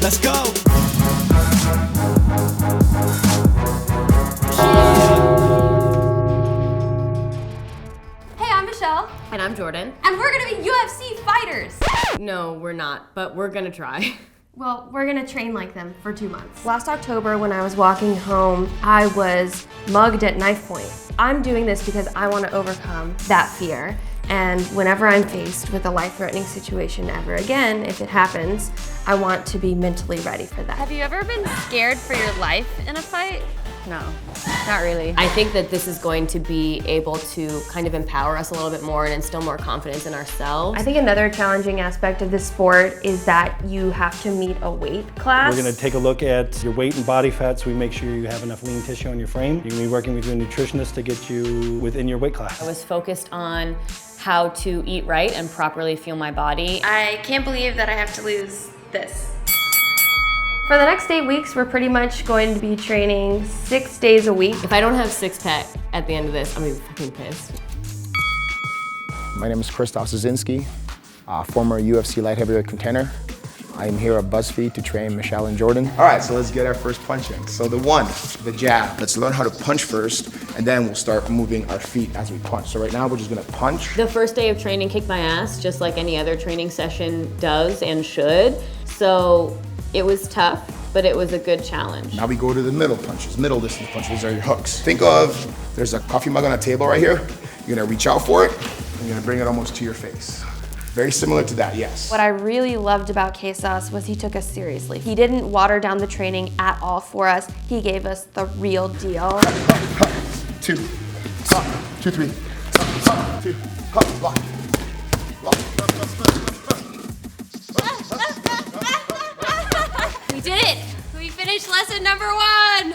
Let's go. Hey, I'm Michelle. And I'm Jordan. And we're gonna be UFC fighters. No, we're not, but we're gonna try. Well, we're gonna train like them for 2 months. Last October when I was walking home, I was mugged at knife point. I'm doing this because I want to overcome that fear. And whenever I'm faced with a life-threatening situation ever again, if it happens, I want to be mentally ready for that. Have you ever been scared for your life in a fight? No, not really. I think that this is going to be able to kind of empower us a little bit more and instill more confidence in ourselves. I think another challenging aspect of this sport is that you have to meet a weight class. We're going to take a look at your weight and body fat so we make sure you have enough lean tissue on your frame. You're going to be working with your nutritionist to get you within your weight class. I was focused on how to eat right and properly fuel my body. I can't believe that I have to lose this. For the next 8 weeks, we're pretty much going to be training 6 days a week. If I don't have six-pack at the end of this, I'm gonna be fucking pissed. My name is Krzystof Soszynski, former UFC light heavyweight contender. I am here at BuzzFeed to train Michelle and Jordan. All right, so let's get our first punch in. So the jab. Let's learn how to punch first, and then we'll start moving our feet as we punch. So right now, we're just gonna punch. The first day of training kicked my ass, just like any other training session does and should. So it was tough, but it was a good challenge. Now we go to the middle punches, middle distance punches. These are your hooks. Think of, there's a coffee mug on the table right here. You're gonna reach out for it, and you're gonna bring it almost to your face. Very similar to that, yes. What I really loved about Krzystof was he took us seriously. He didn't water down the training at all for us. He gave us the real deal. 2, 2, 3, 2, block. We did it! We finished lesson number 1!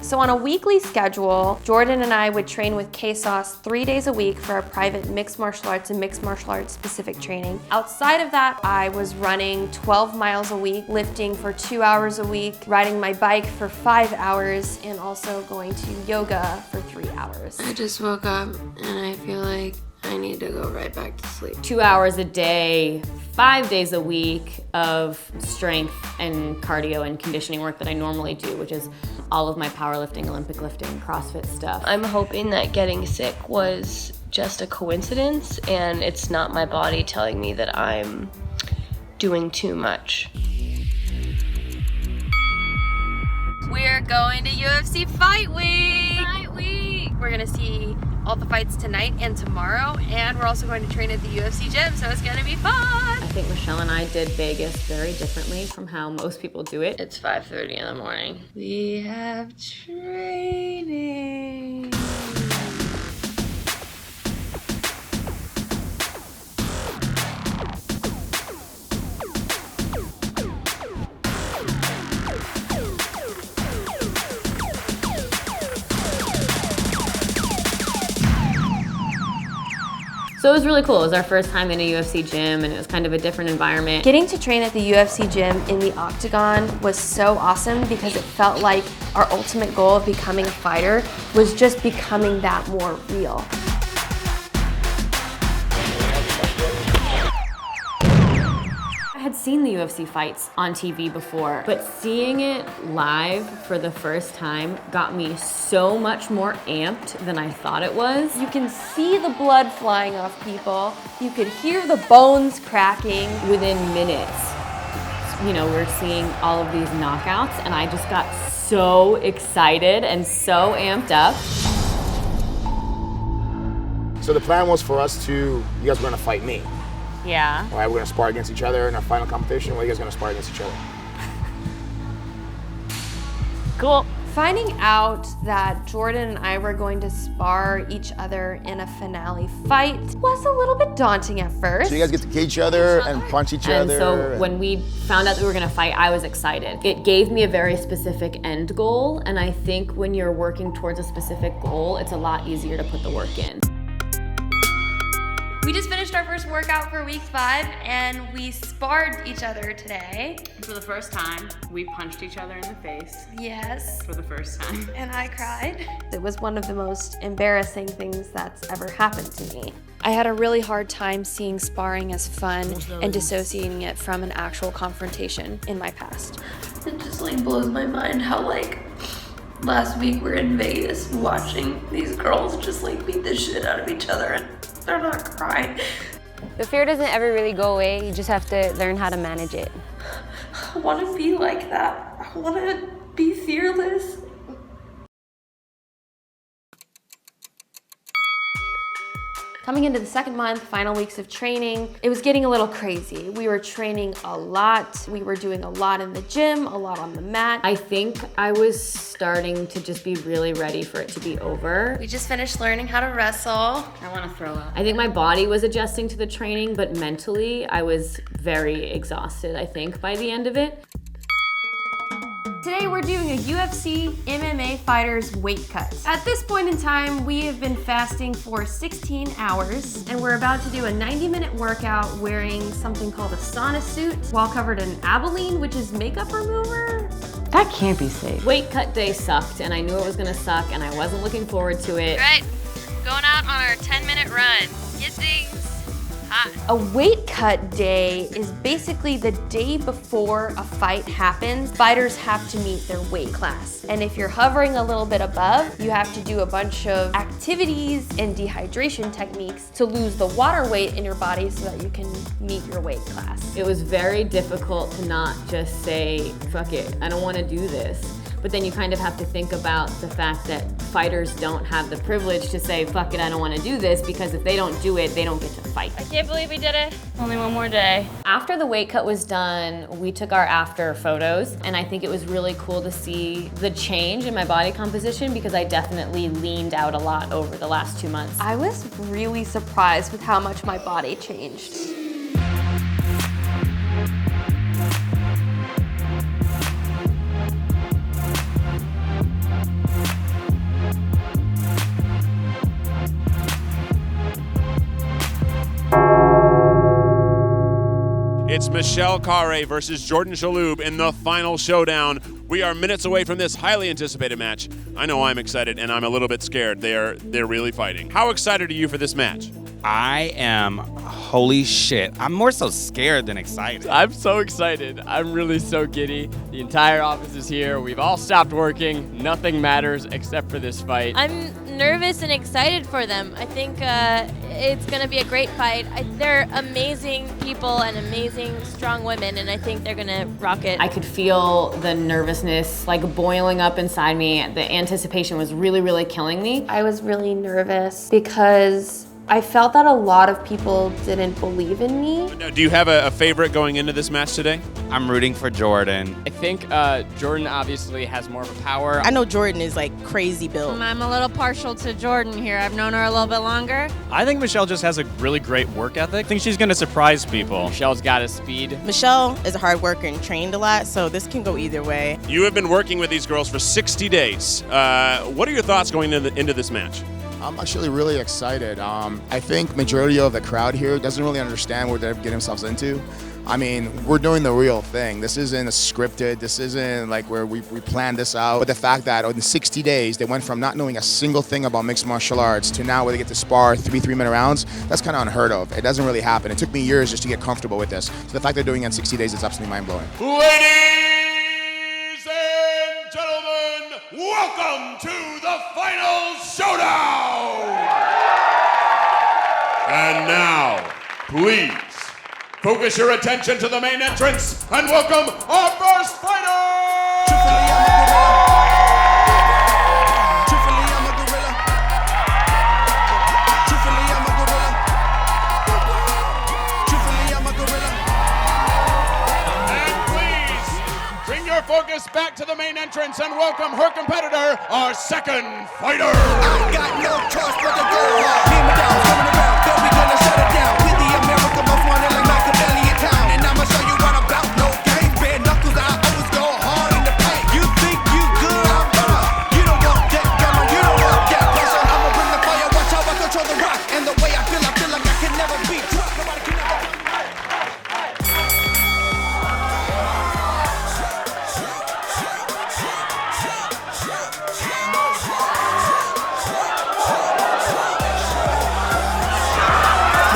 So on a weekly schedule, Jordan and I would train with Krzystof 3 days a week for our private mixed martial arts and mixed martial arts specific training. Outside of that, I was running 12 miles a week, lifting for 2 hours a week, riding my bike for 5 hours, and also going to yoga for 3 hours. I just woke up and I feel like I need to go right back to sleep. 2 hours a day, 5 days a week of strength and cardio and conditioning work that I normally do, which is all of my powerlifting, Olympic lifting, CrossFit stuff. I'm hoping that getting sick was just a coincidence and it's not my body telling me that I'm doing too much. We're going to UFC Fight Week! Fight Week! We're gonna see all the fights tonight and tomorrow, and we're also going to train at the UFC gym, so it's gonna be fun! I think Michelle and I did Vegas very differently from how most people do it. It's 5:30 in the morning. We have training. So it was really cool. It was our first time in a UFC gym and it was kind of a different environment. Getting to train at the UFC gym in the Octagon was so awesome because it felt like our ultimate goal of becoming a fighter was just becoming that more real. I had seen the UFC fights on TV before, but seeing it live for the first time got me so much more amped than I thought it was. You can see the blood flying off people. You could hear the bones cracking. Within minutes, you know, we're seeing all of these knockouts and I just got so excited and so amped up. So the plan was for us to, you guys were gonna fight me. Yeah. All right, we're gonna spar against each other in our final competition. What are you guys gonna spar against each other? Cool. Finding out that Jordan and I were going to spar each other in a finale fight was a little bit daunting at first. So you guys get to kick each other and punch each And other. so when we found out that we were gonna fight, I was excited. It gave me a very specific end goal, and I think when you're working towards a specific goal, it's a lot easier to put the work in. We just finished our first workout for week 5 and we sparred each other today. For the first time, we punched each other in the face. Yes. For the first time. And I cried. It was one of the most embarrassing things that's ever happened to me. I had a really hard time seeing sparring as fun and dissociating it from an actual confrontation in my past. It just like blows my mind how like last week we're in Vegas watching these girls just like beat the shit out of each other and they're not crying. The fear doesn't ever really go away. You just have to learn how to manage it. I want to be like that. I want to be fearless. Coming into the second month, final weeks of training, it was getting a little crazy. We were training a lot. We were doing a lot in the gym, a lot on the mat. I think I was starting to just be really ready for it to be over. We just finished learning how to wrestle. I want to throw up. I think my body was adjusting to the training, but mentally I was very exhausted, I think, by the end of it. Today we're doing a UFC MMA fighter's weight cut. At this point in time, we have been fasting for 16 hours and we're about to do a 90-minute workout wearing something called a sauna suit while covered in Abilene, which is makeup remover. That can't be safe. Weight cut day sucked and I knew it was gonna suck and I wasn't looking forward to it. All right, going out on our 10-minute run. Get things hot. A weight cut day is basically the day before a fight happens. Fighters have to meet their weight class. And if you're hovering a little bit above, you have to do a bunch of activities and dehydration techniques to lose the water weight in your body so that you can meet your weight class. It was very difficult to not just say, fuck it, I don't wanna do this. But then you kind of have to think about the fact that fighters don't have the privilege to say, fuck it, I don't want to do this, because if they don't do it, they don't get to fight. I can't believe we did it. Only one more day. After the weight cut was done, we took our after photos, and I think it was really cool to see the change in my body composition because I definitely leaned out a lot over the last 2 months. I was really surprised with how much my body changed. It's Michelle Khare versus Jordan Shalhoub in the final showdown. We are minutes away from this highly anticipated match. I know I'm excited and I'm a little bit scared. They're really fighting. How excited are you for this match? I am, holy shit. I'm more so scared than excited. I'm so excited. I'm really so giddy. The entire office is here. We've all stopped working. Nothing matters except for this fight. I'm nervous and excited for them. I think it's going to be a great fight. They're amazing people and amazing, strong women, and I think they're going to rock it. I could feel the nervousness like boiling up inside me. The anticipation was really, really killing me. I was really nervous because I felt that a lot of people didn't believe in me. Do you have a favorite going into this match today? I'm rooting for Jordan. I think Jordan obviously has more of a power. I know Jordan is like crazy built. I'm a little partial to Jordan here. I've known her a little bit longer. I think Michelle just has a really great work ethic. I think she's going to surprise people. Michelle's got a speed. Michelle is a hard worker and trained a lot, so this can go either way. You have been working with these girls for 60 days. What are your thoughts going into this match? I'm actually really excited. I think majority of the crowd here doesn't really understand what they're getting themselves into. I mean, we're doing the real thing. This isn't scripted. This isn't like where we planned this out. But the fact that in 60 days, they went from not knowing a single thing about mixed martial arts to now where they get to spar 3-minute rounds, that's kind of unheard of. It doesn't really happen. It took me years just to get comfortable with this. So the fact they're doing it in 60 days is absolutely mind-blowing. Ladies and gentlemen, welcome to the final showdown! And now, please, focus your attention to the main entrance and welcome our first fighter! And please, bring your focus back to the main entrance and welcome her competitor, our second fighter! I got no choice but to go hard. Hear me down, coming around, then we gonna shut it down. With the America most wanted like Michael Elliott Town. And I'ma show you what I'm about, no game. Bare knuckles, I always go hard in the paint. You think you good, I'm better. You don't want that drama, you don't want that pressure. I'ma bring the fire, watch how I control the rock. And the way I feel like I can never be tough. Nobody can never be.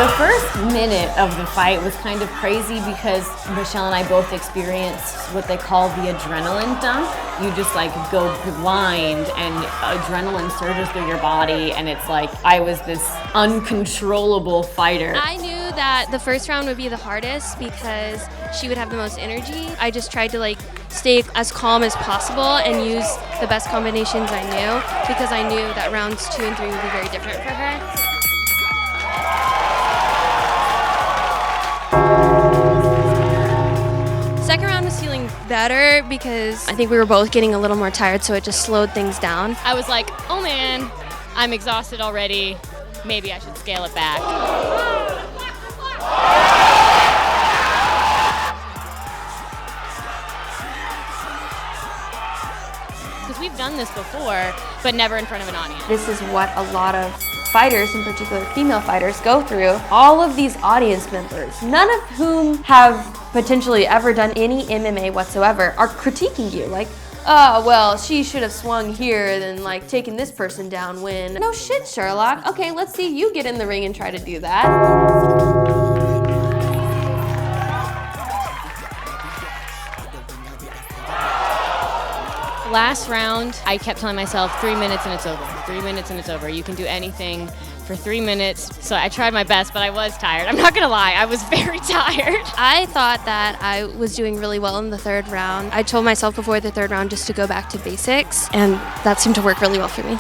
The first minute of the fight was kind of crazy because Michelle and I both experienced what they call the adrenaline dump. You just like go blind and adrenaline surges through your body, and it's like I was this uncontrollable fighter. I knew that the first round would be the hardest because she would have the most energy. I just tried to like stay as calm as possible and use the best combinations I knew because I knew that rounds 2 and 3 would be very different for her. Second round was feeling better because I think we were both getting a little more tired, so it just slowed things down. I was like, oh man, I'm exhausted already. Maybe I should scale it back. Because we've done this before, but never in front of an audience. This is what a lot of fighters, in particular female fighters, go through. All of these audience members, none of whom have potentially ever done any MMA whatsoever, are critiquing you like, oh, well, she should have swung here than like taking this person down when. No shit, Sherlock. Okay, let's see you get in the ring and try to do that. Last round, I kept telling myself 3 minutes and it's over. 3 minutes and it's over. You can do anything for 3 minutes. So I tried my best, but I was tired. I'm not gonna lie, I was very tired. I thought that I was doing really well in the third round. I told myself before the third round just to go back to basics, and that seemed to work really well for me.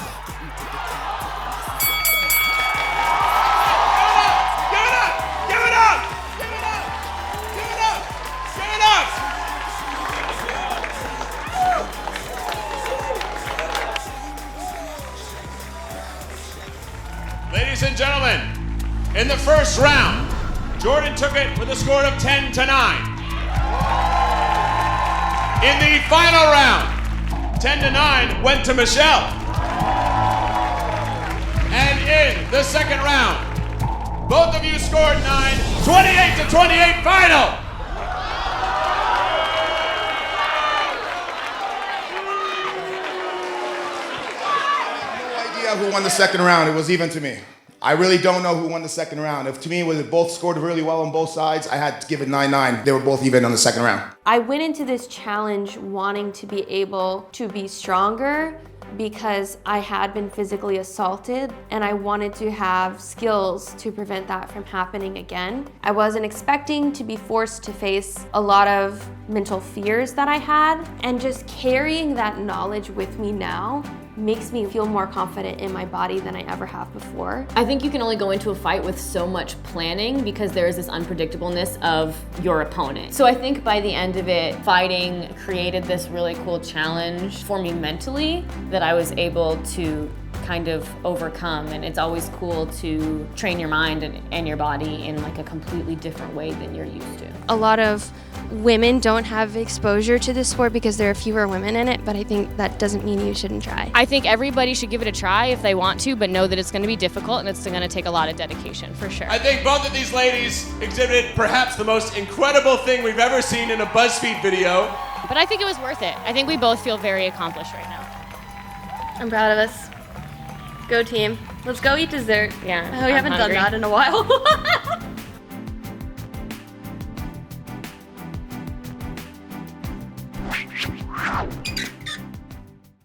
Ladies and gentlemen, in the first round, Jordan took it with a score of 10-9. In the final round, 10-9 went to Michelle. And in the second round, both of you scored 9, 28-28 final. Who won the second round. It was even to me. I really don't know who won the second round. If to me, it both scored really well on both sides, I had to give it 9-9. They were both even on the second round. I went into this challenge wanting to be able to be stronger because I had been physically assaulted and I wanted to have skills to prevent that from happening again. I wasn't expecting to be forced to face a lot of mental fears that I had, and just carrying that knowledge with me now makes me feel more confident in my body than I ever have before. I think you can only go into a fight with so much planning because there is this unpredictableness of your opponent. So I think by the end of it, fighting created this really cool challenge for me mentally that I was able to kind of overcome, and it's always cool to train your mind and your body in like a completely different way than you're used to. A lot of women don't have exposure to this sport because there are fewer women in it, but I think that doesn't mean you shouldn't try. I think everybody should give it a try if they want to, but know that it's gonna be difficult and it's gonna take a lot of dedication, for sure. I think both of these ladies exhibited perhaps the most incredible thing we've ever seen in a BuzzFeed video. But I think it was worth it. I think we both feel very accomplished right now. I'm proud of us. Go team. Let's go eat dessert. Yeah. We haven't done that in a while.